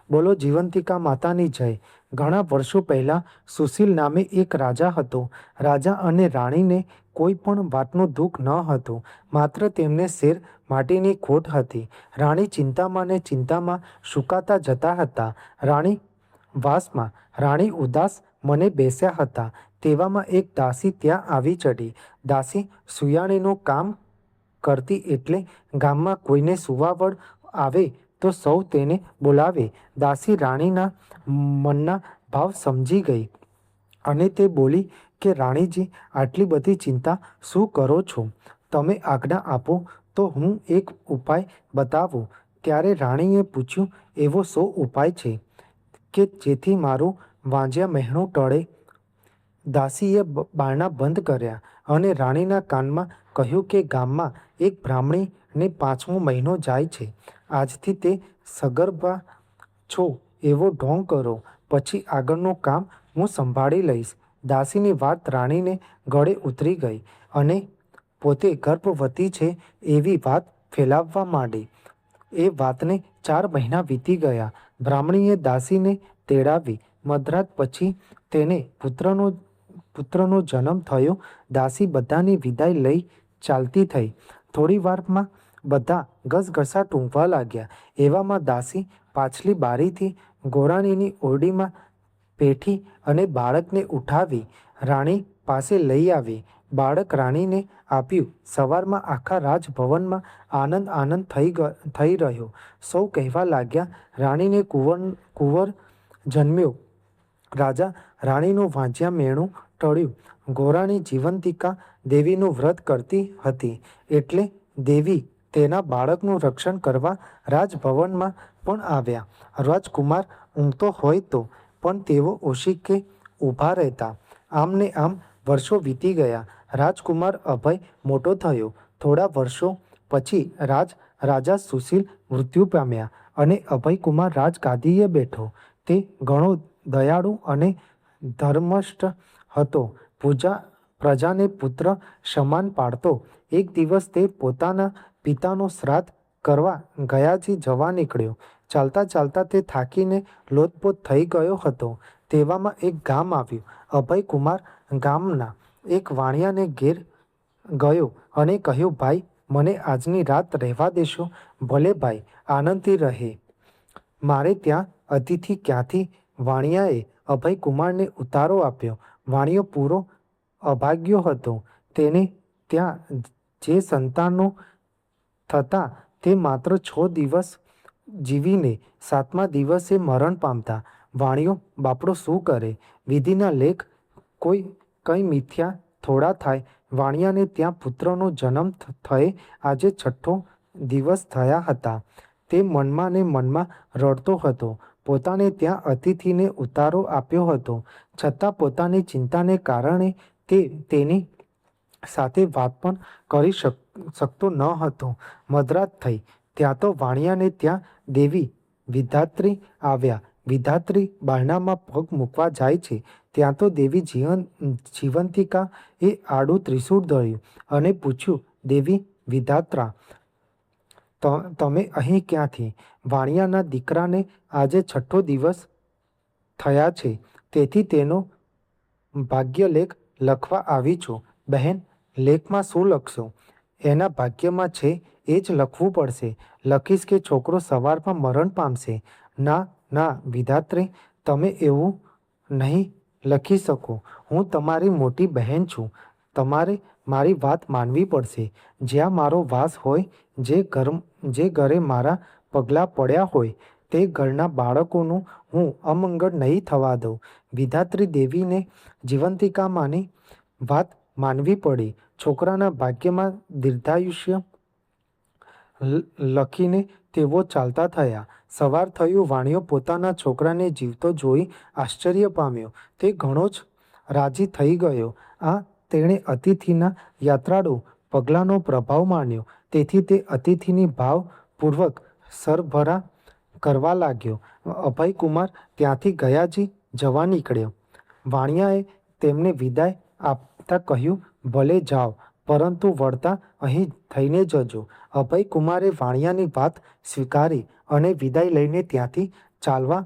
બોલો જીવંતિકા માતાની જય. ઘણા વર્ષો પહેલાં સુશીલ નામે એક રાજા હતો. રાજા અને રાણીને કોઈ પણ વાતનું દુઃખ ન હતું. માત્ર તેમને શેર માટીની ખોટ હતી. રાણી ચિંતામાં ને ચિંતામાં સુકાતા જતા હતા. રાણી વાસમાં રાણી ઉદાસ મને બેસ્યા હતા. તેવામાં એક દાસી ત્યાં આવી ચડી. દાસી સુયાણીનું કામ કરતી એટલે ગામમાં કોઈને સુવાવડ આવે તો સૌ તેને બોલાવે. દાસી રાણીના મનના ભાવ સમજી ગઈ અને તે બોલી કે રાણીજી, આટલી બધી ચિંતા શું કરો છો? તમે આજ્ઞા આપો તો હું એક ઉપાય બતાવું. ત્યારે રાણીએ પૂછ્યું, એવો શો ઉપાય છે કે જેથી મારું વાંજ્યા મહેણું ટળે? દાસીએ બારણા બંધ કર્યા અને રાણીના કાનમાં કહ્યું કે ગામમાં એક બ્રાહ્મણીને 5મો મહિનો જાય છે. આજથી તે સગર્ભા છો એવો ઢોંગ કરો, પછી આગળનું કામ હું સંભાળી લઈશ. દાસીની વાત રાણીને ગળે ઉતરી ગઈ અને પોતે ગર્ભવતી છે એવી વાત ફેલાવવા માંડી. એ વાતને 4 મહિના વીતી ગયા. બ્રાહ્મણીએ દાસીને તેડાવી. મધરાત પછી તેને પુત્રનો જન્મ થયો. દાસી બધાની વિદાય લઈ ચાલતી થઈ. થોડી વારમાં બધા ઘસઘસાટ ઊંઘવા લાગ્યા. એવામાં દાસી પાછલી બારીથી ગોરાણીની ઓરડીમાં પેઠી અને બાળકને ઉઠાવી રાણી પાસે લઈ આવી. બાળક રાણીને આપ્યું. સવારમાં આખા રાજભવનમાં આનંદ થઈ રહ્યો. સૌ કહેવા લાગ્યા, રાણીને કુંવર જન્મ્યો. રાજા રાણીનું વાંજ્યા મેણું ટળ્યું. ગોરાણી જીવંતિકા દેવીનું વ્રત કરતી હતી એટલે દેવી તેના બાળકનું રક્ષણ કરવા રાજભવનમાં પણ આવ્યા. રાજકુમાર ઊંઘતો હોય તો પણ તેઓ ઓશિકે ઊભા રહેતા. આમ ને આમ વર્ષો વીતી ગયા. રાજકુમાર અભય મોટો થયો. થોડા વર્ષો પછી રાજા સુશીલ મૃત્યુ પામ્યા અને અભયકુમાર રાજગાદીએ બેઠો. તે ઘણો દયાળુ અને ધર્મષ્ઠ હતો. પ્રજાને પુત્ર સમાન પાળતો. એક દિવસ તે પોતાના પિતાનો શ્રાદ્ધ કરવા ગયાજી જવા નીકળ્યો. ચાલતા ચાલતા તે થાકીને લોથપોથ થઈ ગયો હતો. તેવામાં એક ગામ આવ્યું. અભયકુમાર ગામના એક વાણિયાને ઘેર ગયો અને કહ્યું, ભાઈ, મને આજની રાત રહેવા દેશો? ભલે ભાઈ, આનંદથી રહે. મારે ત્યાં અતિથિ ક્યાંથી? વાણિયાએ અભયકુમારને ઉતારો આપ્યો. વાણિયો પૂરો અભાગ્યો હતો. તેને ત્યાં જે સંતાનો થતા તે માત્ર 6 દિવસ જીવીને 7મા દિવસે મરણ પામતા. વાણિયો બાપડો શું કરે? વિધિના લેખ કંઈ મિથ્યા થોડા થાય? વાણિયાને ત્યાં પુત્રનો જન્મ થયે આજે 6ઠો દિવસ થયા હતા. તે મનમાં ને મનમાં રડતો હતો. પોતાને ત્યાં અતિથિને ઉતારો આપ્યો હતો, છતાં પોતાની ચિંતાને કારણે તે તેની સાથે વાત પણ કરી શકતો ન હતો. મધરાત થઈ ત્યાં તો વાણિયાને ત્યાં દેવી વિધાત્રી આવ્યા. વિધાત્રી બારણામાં પગ મૂકવા જાય છે ત્યાં તો દેવી જીવંતિકા એ આડું ત્રિશૂળ ધર્યું અને પૂછ્યું, દેવી વિધાત્રા, તમે અહીં ક્યાંથી? વાણિયાના દીકરાને આજે 6ઠો દિવસ થયા છે, તેથી તેનો ભાગ્યલેખ લખવા આવી છું. બહેન, લેખમાં શું લખશો? એના ભાગ્યમાં છે એ જ લખવું પડશે. લખીશ કે છોકરો સવારમાં મરણ પામશે. ના ના વિધાત્રી, તમે એવું નહીં લખી શકો. હું તમારી મોટી બહેન છું. તમારે મારી વાત માનવી પડશે. જ્યાં મારો વાસ હોય, જે ઘરે મારા પગલાં પડ્યા હોય, તે ઘરના બાળકોનું હું અમંગળ નહીં થવા દઉં. વિધાત્રી દેવીને જીવંતિકામાંની વાત માનવી પડી. છોકરાના ભાગ્યમાં દીર્ઘાયુષ્ય લખીને તેઓ ચાલતા થયા. સવાર થયું. વાણિયો પોતાના છોકરાને જીવતો જોઈ આશ્ચર્ય પામ્યો. તે ઘણો જ રાજી થઈ ગયો. તેણે અતિથિના યાત્રાળુ પગલાંનો પ્રભાવ માન્યો. તેથી તે અતિથિની ભાવપૂર્વક સરભરા કરવા લાગ્યો. અભયકુમાર ત્યાંથી ગયાજી જવા નીકળ્યો. વાણિયાએ તેમને વિદાય આપતા કહ્યું, ભલે જાઓ, પરંતુ વળતા અહીં થઈને જજો. અભયકુમારે વાણિયાની વાત સ્વીકારી અને વિદાય લઈને ત્યાંથી ચાલવા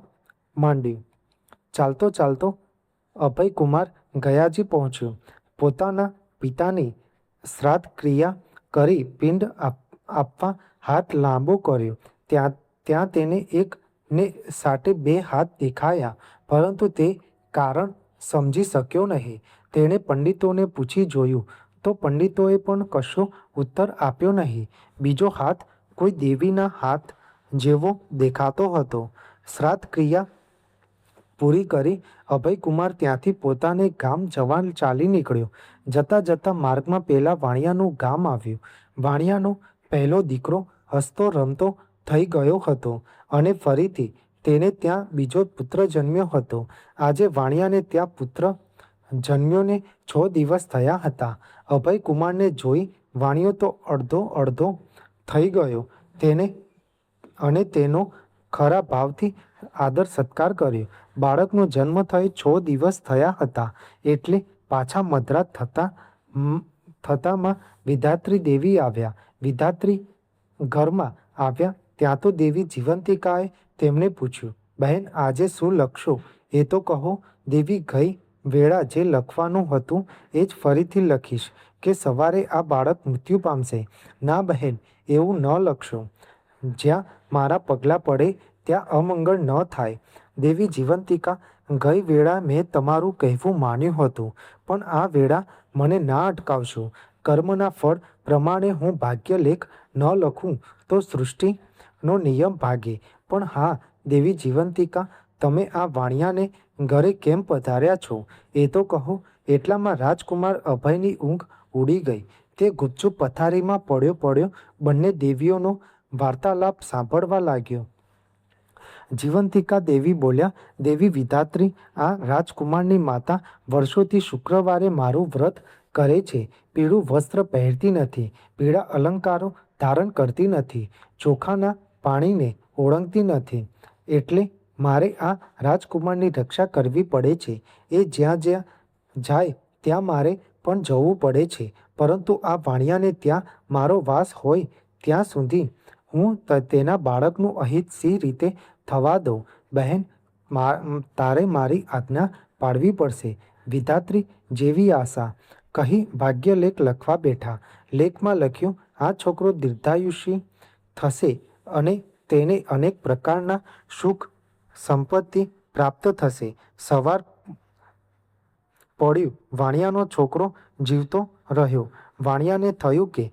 માંડ્યું. ચાલતો ચાલતો અભયકુમાર ગયાજી પહોંચ્યો. પોતાના પિતાની શ્રાદ્ધ ક્રિયા કરી પિંડ આપવા હાથ લાંબો કર્યો. ત્યાં તેને એક ને સાટે બે હાથ દેખાયા, પરંતુ તે કારણ સમજી શક્યો નહીં. તેણે પંડિતોને પૂછી જોયું તો પંડિતોએ પણ કશો ઉત્તર આપ્યો નહીં. બીજો હાથ કોઈ દેવીના હાથ જેવો દેખાતો હતો. શ્રાદ્ધ ક્રિયા પૂરી કરી અભયકુમાર ત્યાંથી પોતાને ગામ જવા ચાલી નીકળ્યો. જતાં જતાં માર્ગમાં પેલા વાણિયાનું ગામ આવ્યું. વાણિયાનો પહેલો દીકરો હસતો રમતો થઈ ગયો હતો અને ફરીથી તેને ત્યાં બીજો પુત્ર જન્મ્યો હતો. આજે વાણિયાને ત્યાં પુત્ર જન્મ્યોને 6 દિવસ થયા હતા. અભયકુમારને જોઈ વાણિયો તો અડધો થઈ ગયો. તેને તેનો ખરા ભાવથી આદર સત્કાર કર્યો. બાળકનો જન્મ થઈ 6 દિવસ થયા હતા એટલે પાછા મધરાત થતામાં વિધાત્રી દેવી આવ્યા. વિધાત્રી ઘરમાં આવ્યા ત્યાં તો દેવી જીવંતિકાએ તેમને પૂછ્યું, બહેન આજે શું લખશો એ તો કહો. દેવી ગઈ વેળા જે લખવાનું હતું એ જ ફરીથી લખીશ કે સવારે આ બાળક મૃત્યુ પામશે. ના બહેન, એવું ન લખશો. જ્યાં મારા પગલાં પડે ત્યાં અમંગળ ન થાય. દેવી જીવંતિકા, ગઈ વેળા મેં તમારું કહેવું માન્યું હતું, પણ આ વેળા મને ના અટકાવશો. કર્મના ફળ પ્રમાણે હું ભાગ્યલેખ ન લખું તો સૃષ્ટિનો નિયમ ભાગે. પણ હા દેવી જીવંતિકા, તમે આ વાણિયાને ઘરે કેમ પધાર્યા છો એ તો કહો. એટલામાં રાજકુમાર અભયની ઊંઘ ઉડી ગઈ. તે ગુપચુપ પથારીમાં પડ્યો બંને દેવીઓનો વાર્તાલાપ સાંભળવા લાગ્યો. જીવંતિકા દેવી બોલ્યા, દેવી વિધાત્રી, આ રાજકુમારની માતા વર્ષોથી શુક્રવારે મારું વ્રત કરે છે. પીળું વસ્ત્ર પહેરતી નથી, પીળા અલંકારો ધારણ કરતી નથી, ચોખાના પાણીને ઓળંગતી નથી. એટલે મારે આ રાજકુમારની રક્ષા કરવી પડે છે. એ જ્યાં જ્યાં જાય ત્યાં મારે પણ જવું પડે છે. પરંતુ આ વાણિયાને ત્યાં મારો વાસ હોય ત્યાં સુધી હું તેના બાળકનું અહિત સી રીતે થવા દઉં? બહેન, તારે મારી આજ્ઞા પાડવી પડશે. વિધાત્રી જેવી આશા કહી ભાગ્યલેખ લખવા બેઠા. લેખમાં લખ્યું, આ છોકરો દીર્ઘાયુષી થશે અને તેને અનેક પ્રકારના સુખ સંપત્તિ પ્રાપ્ત થશે. સવાર પડ્યું, વાણિયાનો છોકરો જીવતો રહ્યો. વાણિયાને થયું કે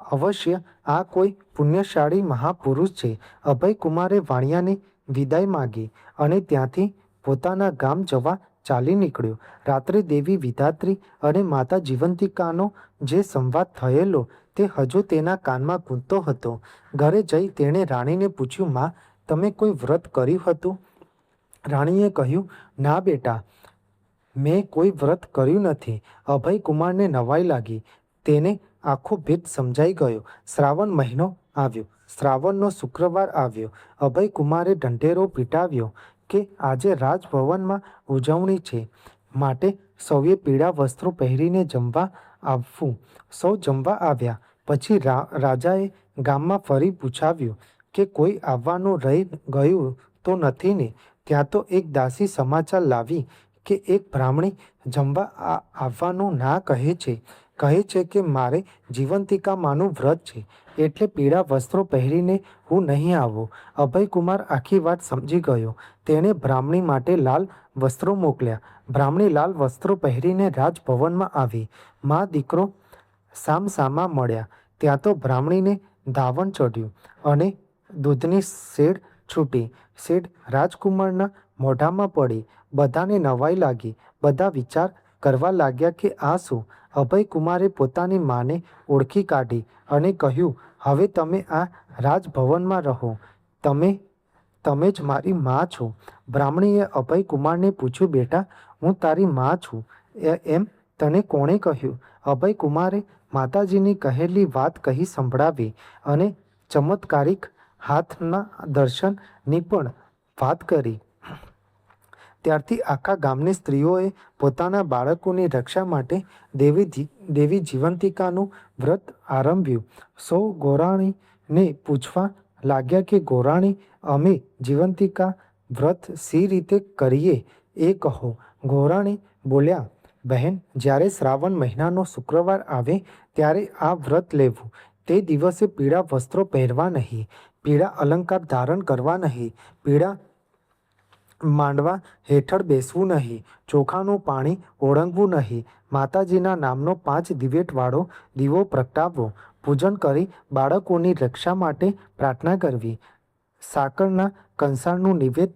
અવશ્ય આ કોઈ પુણ્યશાળી મહાપુરુષ છે. અભયકુમારે વાણિયાની વિદાય માગી અને ત્યાંથી પોતાના ગામ જવા ચાલી નીકળ્યો. રાત્રે દેવી વિધાત્રી અને માતા જીવંતિકાનો જે સંવાદ થયેલો તે હજુ તેના કાનમાં ગૂંજતો હતો. ઘરે જઈ તેણે રાણીને પૂછ્યું, માં, તમે કોઈ વ્રત કર્યું હતું? રાણીએ કહ્યું, ના બેટા, મેં કોઈ વ્રત કર્યું નથી. અભયકુમારને નવાઈ લાગી. તેને આખો ભેદ સમજાઈ ગયો. શ્રાવણ મહિનો આવ્યો. શ્રાવણનો શુક્રવાર આવ્યો. અભયકુમારે ઢંઢેરો પીટાવ્યો કે આજે રાજભવનમાં ઉજવણી છે, માટે સૌએ પીળા વસ્ત્રો પહેરીને જમવા આવવું. સૌ જમવા આવ્યા. પછી રાજાએ ગામમાં ફરી પૂછાવ્યું કે કોઈ આવવાનું રહી ગયું તો નથી ને? ત્યાં તો એક દાસી સમાચાર લાવી કે એક બ્રાહ્મણી જમવા આવવાનું ના કહે છે કે મારે જીવંતિકામાંનું વ્રત છે, એટલે પીળા વસ્ત્રો પહેરીને હું નહીં આવું. અભયકુમાર આખી વાત સમજી ગયો. તેણે બ્રાહ્મણી માટે લાલ વસ્ત્રો મોકલ્યા. બ્રાહ્મણી લાલ વસ્ત્રો પહેરીને રાજભવનમાં આવી. માં દીકરો સામસામા મળ્યા. ત્યાં તો બ્રાહ્મણીને ધાવણ ચડ્યું અને દૂધની સેડ છૂટી. સેડ રાજકુમારના મોઢામાં પડી. બધાને નવાઈ લાગી. બધા વિચાર કરવા લાગ્યા કે આ શું? અભયકુમારે પોતાની માને ઓળખી કાઢી અને કહ્યું, હવે તમે આ રાજભવનમાં રહો. તમે જ મારી મા છો. બ્રાહ્મણીએ અભયકુમારને પૂછ્યું, બેટા, હું તારી મા છું એમ તને કોણે કહ્યું? અભયકુમારે માતાજીની કહેલી વાત કહી સંભળાવી અને ચમત્કારિક હાથના દર્શનની પણ વાત કરી. ત્યારથી આખા ગામની સ્ત્રીઓએ પોતાના બાળકોની રક્ષા માટે દેવી જીવંતિકાનું વ્રત આરંભ્યું. સૌ ગોરાણીને પૂછવા લાગ્યા કે ગોરાણી અમે જીવંતિકા વ્રત સી રીતે કરીએ એ કહો. ગોરાણી બોલ્યા, બહેન, જ્યારે શ્રાવણ મહિનાનો શુક્રવાર આવે ત્યારે આ વ્રત લેવું. તે દિવસે પીળા વસ્ત્રો પહેરવા નહીં, પીળા અલંકાર ધારણ કરવા નહીં, પીળા માંડવા હેઠળ બેસવું નહીં, ચોખાનું પાણી ઓળંગવું નહીં, માતાજીના નામનો 5 દિવેટવાળો દીવો પ્રગટાવવો, પૂજન કરી બાળકોની રક્ષા માટે પ્રાર્થના કરવી, સાકરના કંસાળનું નિવેદ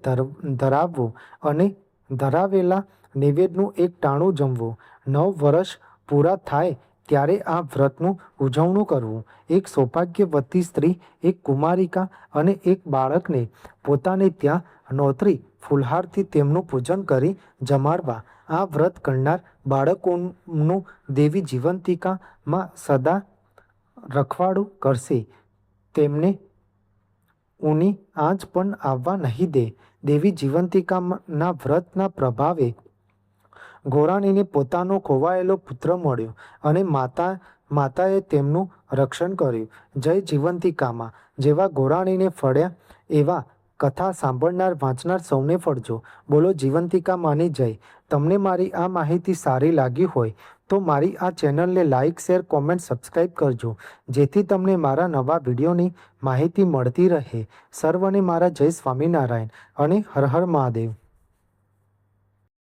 ધરાવવું અને ધરાવેલા નિવેદનું એક ટાણું જમવું. 9 વર્ષ પૂરા થાય ત્યારે આ વ્રતનું ઉજવણું કરવું. એક સૌભાગ્યવતી સ્ત્રી, એક કુમારિકા અને એક બાળકને પોતાને ત્યાં નોતરી ફૂલહારથી તેમનું પૂજન કરી જમાડવા. આ વ્રત કરનાર બાળકોનું દેવી જીવંતિકામાં સદા રખવાડું કરશે. તેમને ઊની આંચ પણ આવવા નહીં દે. દેવી જીવંતિકાના વ્રતના પ્રભાવે ગોરાણીને પોતાનો ખોવાયેલો પુત્ર મળ્યો અને માતાએ તેમનું રક્ષણ કર્યું. જય જીવંતિકામાં. જેવા ગોરાણીને ફળ્યા એવા કથા સાંભળનાર વાંચનાર સૌને ફળજો. બોલો જીવંતિકા માની જય. તમને મારી આ માહિતી સારી લાગી હોય તો મારી આ ચેનલને લાઇક, શેર, કોમેન્ટ, સબસ્ક્રાઈબ કરજો, જેથી તમને મારા નવા વિડીયોની માહિતી મળતી રહે. સર્વને મારા જય સ્વામિનારાયણ અને હર હર મહાદેવ.